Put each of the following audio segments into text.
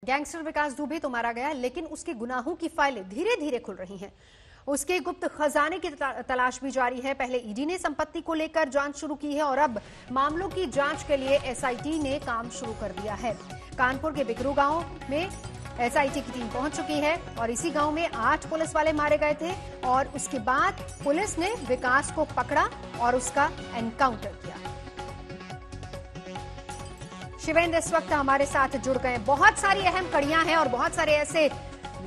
Gangster विकास दुबे तो मारा गया, लेकिन उसके गुनाहों की फाइलें धीरे धीरे खुल रही हैं। उसके गुप्त खजाने की तलाश भी जारी है। पहले ईडी ने संपत्ति को लेकर जांच शुरू की है और अब मामलों की जांच के लिए एसआईटी ने काम शुरू कर दिया है। कानपुर के बिकरू गांव में एसआईटी की टीम पहुंच चुकी है और इसी गांव में 8 पुलिस वाले मारे गए थे और उसके बाद पुलिस ने विकास को पकड़ा और उसका एनकाउंटर किया। शिवेंद्र इस वक्त हमारे साथ जुड़ गए। बहुत सारी अहम कड़ियां हैं और बहुत सारे ऐसे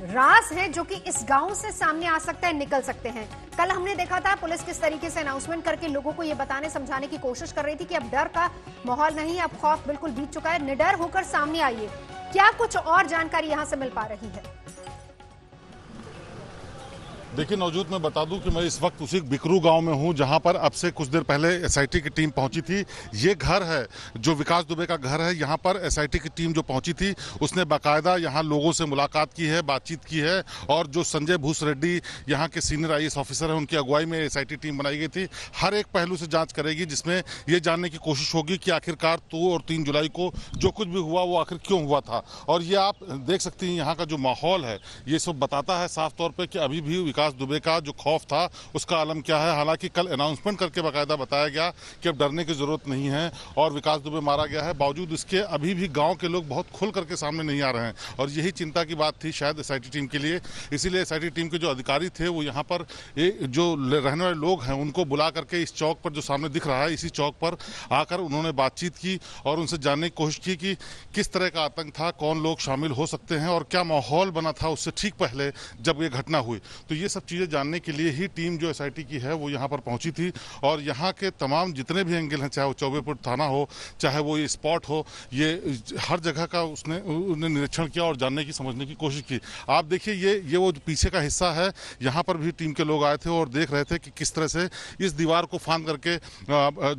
राज हैं जो कि इस गांव से सामने आ सकते हैं, निकल सकते हैं। कल हमने देखा था पुलिस किस तरीके से अनाउंसमेंट करके लोगों को यह बताने समझाने की कोशिश कर रही थी कि अब डर का माहौल नहीं, अब खौफ बिल्कुल बीत चुका है, निडर होकर सामने आइए। क्या कुछ और जानकारी यहां से मिल पा रही है? देखिए नवजोत, मैं बता दूं कि मैं इस वक्त उसी बिकरू गांव में हूं जहां पर अब से कुछ देर पहले एसआईटी की टीम पहुंची थी। ये घर है जो विकास दुबे का घर है। यहां पर एसआईटी की टीम जो पहुंची थी उसने बाकायदा यहां लोगों से मुलाकात की है, बातचीत की है और जो संजय भूस रेड्डी यहां के सीनियर आईएएस ऑफिसर हैं उनकी अगुवाई में एसआईटी टीम बनाई गई थी। हर एक पहलू से जाँच करेगी, जिसमें ये जानने की कोशिश होगी कि आखिरकार 2 और 3 जुलाई को जो कुछ भी हुआ वो आखिर क्यों हुआ था। और ये आप देख सकती हैं यहाँ का जो माहौल है ये सब बताता है साफ तौर पर कि अभी भी विकास दुबे का जो खौफ था उसका आलम क्या है। हालांकि कल अनाउंसमेंट करके बाकायदा बताया गया कि अब डरने की जरूरत नहीं है और विकास दुबे मारा गया है। बावजूद इसके अभी भी गांव के लोग बहुत खुल करके सामने नहीं आ रहे हैं और यही चिंता की बात थी शायद एसआईटी टीम के लिए। इसीलिए एसआईटी टीम के जो अधिकारी थे वो यहाँ पर जो रहने वाले लोग हैं उनको बुला करके इस चौक पर जो सामने दिख रहा है इसी चौक पर आकर उन्होंने बातचीत की और उनसे जानने की कोशिश की कि किस तरह का आतंक था, कौन लोग शामिल हो सकते हैं और क्या माहौल बना था उससे ठीक पहले जब ये घटना हुई। तो ये सब चीजें जानने के लिए ही टीम जो एसआईटी की है वो यहाँ पर पहुंची थी और यहाँ के तमाम जितने भी एंगल हैं, चाहे वो चौबेपुर थाना हो, चाहे वो ये स्पॉट हो, ये हर जगह का उसने निरीक्षण किया और जानने की समझने की कोशिश की। आप देखिए ये वो पीछे का हिस्सा है, यहाँ पर भी टीम के लोग आए थे और देख रहे थे कि किस तरह से इस दीवार को फांद करके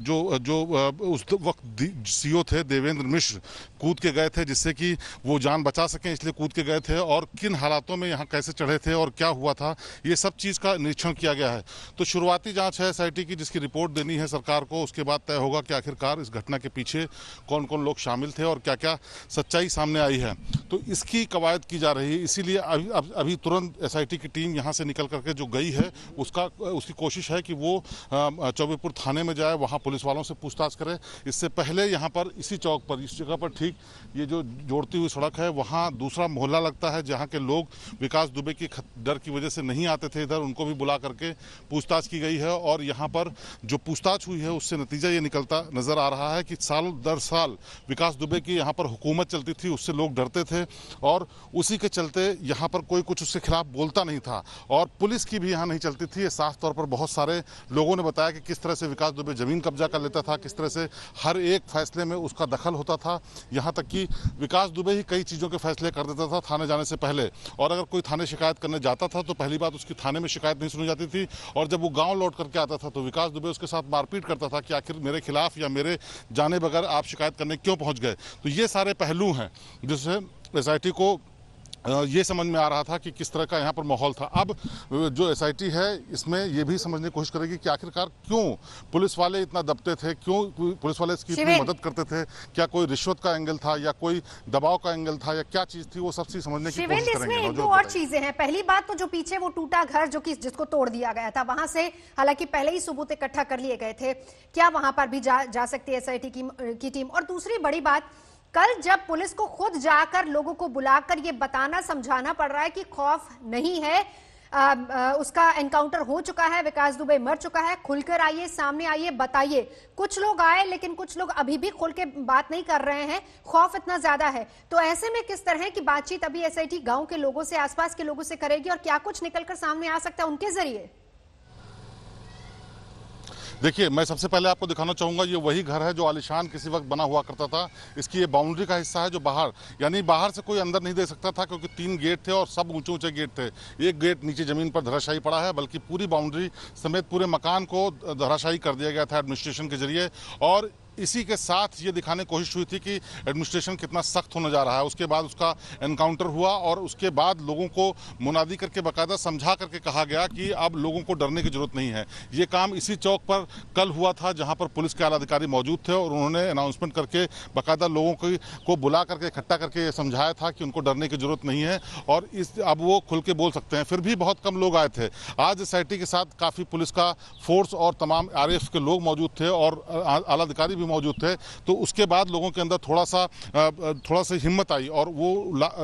जो उस वक्त सीओ थे देवेंद्र मिश्र कूद के गए थे जिससे कि वो जान बचा सकें, इसलिए कूद के गए थे और किन हालातों में यहाँ कैसे चढ़े थे और क्या हुआ था ये सब चीज का निरीक्षण किया गया है। तो शुरुआती जांच है एसआईटी की जिसकी रिपोर्ट देनी है सरकार को। उसके बाद तय होगा कि आखिरकार इस घटना के पीछे कौन कौन लोग शामिल थे और क्या क्या सच्चाई सामने आई है। तो इसकी कवायद की जा रही है। इसीलिए अभी तुरंत एसआईटी की टीम यहाँ से निकल करके जो गई है उसकी कोशिश है कि वो चौबेपुर थाने में जाए, वहाँ पुलिस वालों से पूछताछ करे। इससे पहले यहाँ पर इसी चौक पर, इस जगह पर ठीक ये जो जोड़ती हुई सड़क है वहाँ दूसरा मोहल्ला लगता है जहाँ के लोग विकास दुबे की डर की वजह से नहीं आते थे इधर, उनको भी बुला करके पूछताछ की गई है और यहाँ पर जो पूछताछ हुई है उससे नतीजा ये निकलता नजर आ रहा है कि साल दर साल विकास दुबे की यहाँ पर हुकूमत चलती थी, उससे लोग डरते थे और उसी के चलते यहाँ पर कोई कुछ उसके खिलाफ बोलता नहीं था और पुलिस की भी यहाँ नहीं चलती थी। ये साफ तौर पर बहुत सारे लोगों ने बताया कि किस तरह से विकास दुबे जमीन कब्जा कर लेता था, किस तरह से हर एक फैसले में उसका दखल होता था। यहाँ तक कि विकास दुबे ही कई चीज़ों के फैसले कर देता था थाने जाने से पहले और अगर कोई थाने शिकायत करने जाता था तो पहली बात उसकी थाने में शिकायत नहीं सुनी जाती थी और जब वो गांव लौट करके आता था तो विकास दुबे उसके साथ मारपीट करता था कि आखिर मेरे खिलाफ या मेरे जाने बगैर आप शिकायत करने क्यों पहुंच गए। तो ये सारे पहलू हैं जिससे एसआईटी को ये समझ में आ रहा था कि किस तरह का यहाँ पर माहौल था। अब जो एसआईटी है इसमें ये भी समझने की कोशिश करेगी कि आखिरकार क्यों पुलिस वाले इतना दबते थे, क्यों पुलिस वाले इसकी इतनी मदद करते थे, क्या कोई रिश्वत का एंगल था या कोई दबाव का एंगल था या क्या चीज थी, वो सब चीज समझने की कोशिश करेंगे। इसमें 2 और चीजें हैं। पहली बात तो जो पीछे वो टूटा घर जिसको तोड़ दिया गया था, वहां से हालांकि पहले ही सबूत इकट्ठा कर लिए गए थे, क्या वहां पर भी जा सकती है एसआईटी की टीम? और दूसरी बड़ी बात, कल जब पुलिस को खुद जाकर लोगों को बुलाकर ये बताना समझाना पड़ रहा है कि खौफ नहीं है, उसका एनकाउंटर हो चुका है, विकास दुबे मर चुका है, खुलकर आइए, सामने आइए, बताइए। कुछ लोग आए लेकिन कुछ लोग अभी भी खुल के बात नहीं कर रहे हैं, खौफ इतना ज्यादा है। तो ऐसे में किस तरह की बातचीत अभी एसआईटी गांव के लोगों से, आसपास के लोगों से करेगी और क्या कुछ निकलकर सामने आ सकता है उनके जरिए? देखिए, मैं सबसे पहले आपको दिखाना चाहूँगा ये वही घर है जो आलिशान किसी वक्त बना हुआ करता था। इसकी ये बाउंड्री का हिस्सा है जो बाहर, यानी बाहर से कोई अंदर नहीं दे सकता था क्योंकि 3 गेट थे और सब ऊंचे ऊंचे गेट थे। एक गेट नीचे जमीन पर धराशायी पड़ा है, बल्कि पूरी बाउंड्री समेत पूरे मकान को धराशायी कर दिया गया था एडमिनिस्ट्रेशन के जरिए। और इसी के साथ ये दिखाने की कोशिश हुई थी कि एडमिनिस्ट्रेशन कितना सख्त होने जा रहा है। उसके बाद उसका एनकाउंटर हुआ और उसके बाद लोगों को मुनादी करके बाकायदा समझा करके कहा गया कि अब लोगों को डरने की जरूरत नहीं है। ये काम इसी चौक पर कल हुआ था जहां पर पुलिस के आला अधिकारी मौजूद थे और उन्होंने अनाउंसमेंट करके बाकायदा लोगों को बुला करके इकट्ठा करके समझाया था कि उनको डरने की जरूरत नहीं है और अब वो खुल के बोल सकते हैं। फिर भी बहुत कम लोग आए थे। आज एसआईटी के साथ काफी पुलिस का फोर्स और तमाम आरएएफ के लोग मौजूद थे और आला अधिकारी भी मौजूद थे। तो उसके बाद लोगों के अंदर थोड़ा सा हिम्मत आई और वो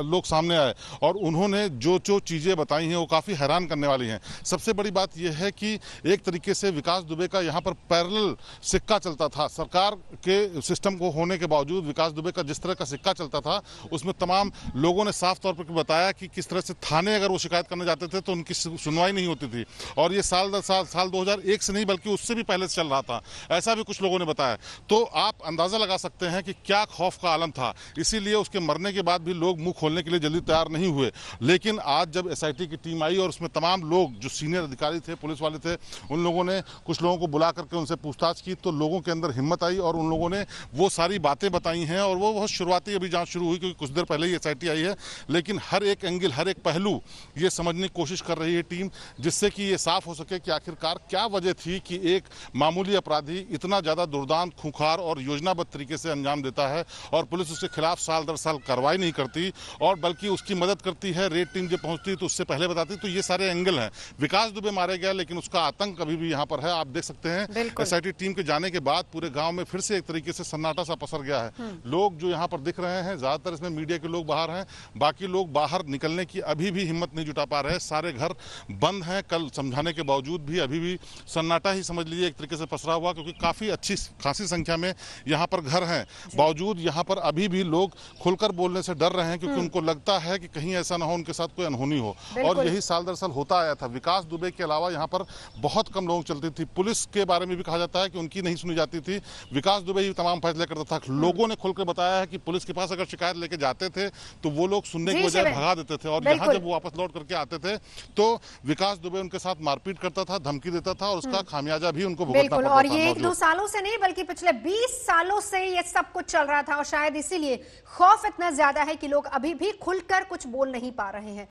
लोग सामने आए और उन्होंने जो चीजें बताई हैं वो काफी हैरान करने वाली हैं। सबसे बड़ी बात यह है कि एक तरीके से विकास दुबे का यहाँ पर पैरेलल सिक्का चलता था। सरकार के सिस्टम को होने के बावजूद विकास दुबे का जिस तरह का सिक्का चलता था उसमें तमाम लोगों ने साफ तौर पर बताया कि किस तरह से थाने अगर वो शिकायत करने जाते थे तो उनकी सुनवाई नहीं होती थी और ये साल 2001 से नहीं बल्कि उससे भी पहले से चल रहा था, ऐसा भी कुछ लोगों ने बताया। तो आप अंदाजा लगा सकते हैं कि क्या खौफ का आलम था। इसीलिए उसके मरने के बाद भी लोग मुंह खोलने के लिए जल्दी तैयार नहीं हुए। लेकिन आज जब एसआईटी की टीम आई और उसमें तमाम लोग जो सीनियर अधिकारी थे, पुलिस वाले थे, उन लोगों ने कुछ लोगों को बुला करके उनसे पूछताछ की तो लोगों के अंदर हिम्मत आई और उन लोगों ने वो सारी बातें बताई हैं और वो बहुत शुरुआती अभी जांच शुरू हुई क्योंकि कुछ देर पहले ही एसआईटी आई है। लेकिन हर एक एंगल, हर एक पहलू ये समझने की कोशिश कर रही है टीम, जिससे कि ये साफ हो सके कि आखिरकार क्या वजह थी कि एक मामूली अपराधी इतना ज्यादा दुर्दांत, खूंखार और योजनाबद्ध तरीके से अंजाम देता है और पुलिस उसके खिलाफ साल दर साल कार्रवाई नहीं करती और बल्कि उसकी मदद करती है। रेड टीम जब पहुंचती तो उससे पहले बताती। तो ये सारे एंगल हैं। विकास दुबे मारे गया लेकिन उसका आतंक अभी भी यहाँ पर है। आप देख सकते हैं एसआईटी टीम के जाने के बाद पूरे गांव में फिर से एक तरीके से सन्नाटा सा पसर गया है। लोग जो यहाँ पर दिख रहे हैं ज्यादातर इसमें मीडिया के लोग बाहर हैं, बाकी लोग बाहर निकलने की अभी भी हिम्मत नहीं जुटा पा रहे हैं। सारे घर बंद हैं। कल समझाने के बावजूद भी अभी भी सन्नाटा ही समझ लीजिए एक तरीके से पसरा हुआ क्योंकि काफी अच्छी खासी संख्या में यहाँ पर घर हैं। बावजूद यहाँ पर अभी भी लोग खुलकर बोलने से डर रहे हैं क्योंकि उनको लगता है कि कहीं ऐसा ना हो उनके साथ कोई अनहोनी हो और यही साल दर साल होता आया था। विकास दुबे के अलावा यहाँ पर बहुत कम लोग चलती थी। पुलिस के बारे में भी कहा जाता है कि उनकी नहीं सुनी जाती थी, विकास दुबे ही तमाम फैसले करता था। लोगों ने खुलकर बताया है कि पुलिस के पास अगर शिकायत लेके जाते थे तो वो लोग सुनने की बजाय भगा देते थे और यहाँ जब वो वापस लौट करके आते थे तो विकास दुबे उनके साथ मारपीट करता था, धमकी देता था और उसका खामियाजा भी उनको भुगतना पड़ता था। और ये 1-2 सालों से नहीं बल्कि पिछले 20 सालों से ये सब कुछ चल रहा था और शायद इसीलिए खौफ इतना ज्यादा है कि लोग अभी भी खुलकर कुछ बोल नहीं पा रहे हैं।